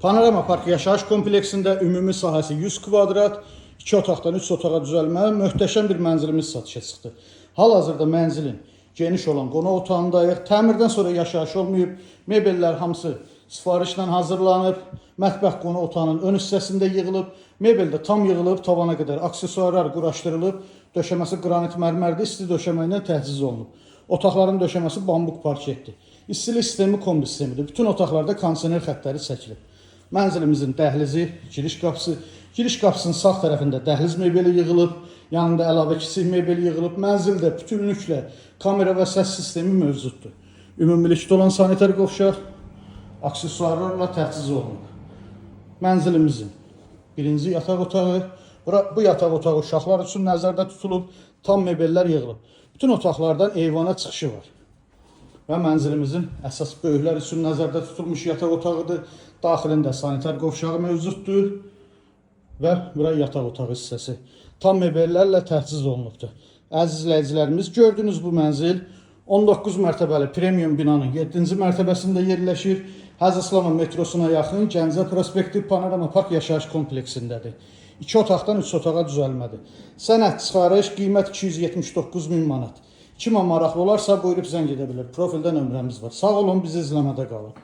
Panorama Park yaşayış kompleksində ümumi sahəsi 100 kvadrat, 2 otaqdan 3 otağa düzəlmə, möhtəşəm bir mənzilimiz satışa çıxdı. Hal-hazırda mənzilin geniş olan qonaq otağındayıq. Təmirdən sonra yaşayış olmayıb, mebellər hamısı sifarişlə hazırlanıb, mətbəx qonaq otağının ön hissəsində yığılıb, mebel də tam yığılıb, tavana qədər aksesuarlar quraşdırılıb, döşəməsi qranit mərmərdə isti döşəmə ilə təchiz olunub. Otaqların döşəməsi bambuk parketdir. İstilik sistemi kombi sistemidir. Bütün otaqlarda kondisioner xəttləri çəkilib. Mənzilimizin dəhlizi, giriş qapısının sağ tərəfində dəhliz mebeli yığılıb, yanında əlavə kiçik mebel yığılıb. Mənzildə bütünlüklə kamera və səs sistemi mövcuddur. Ümumilikdə olan sanitar qovşaq aksesuarlarla təchiz olunub. Mənzilimizin birinci yataq otağı, bu yataq otağı uşaqlar üçün nəzərdə tutulub, tam mebellər yığılıb. Bütün otaqlardan eyvana çıxışı var. Və mənzilimizin əsas böyüklər üçün nəzərdə tutulmuş yataq otağıdır. Daxilində sanitar qovşağı mövcuddur və bura yataq otağı hissəsi. Tam mebellərlə təchiz olunubdur. Əziz izləyicilərimiz, gördüyünüz bu mənzil 19 mərtəbəli premium binanın 7-ci mərtəbəsində yerləşir. Həzr İslamov metrosuna yaxın Gəncə prospekti Panorama Park yaşayış kompleksindədir. 2 otaqdan 3 otağa düzəlmədir. Sənəd çıxarış, qiymət 279.000 manat. Kimə maraqlı olarsa buyurub zəng edə bilər. Profildə nömrəmiz var. Sağ olun, bizi izləmədə qalın.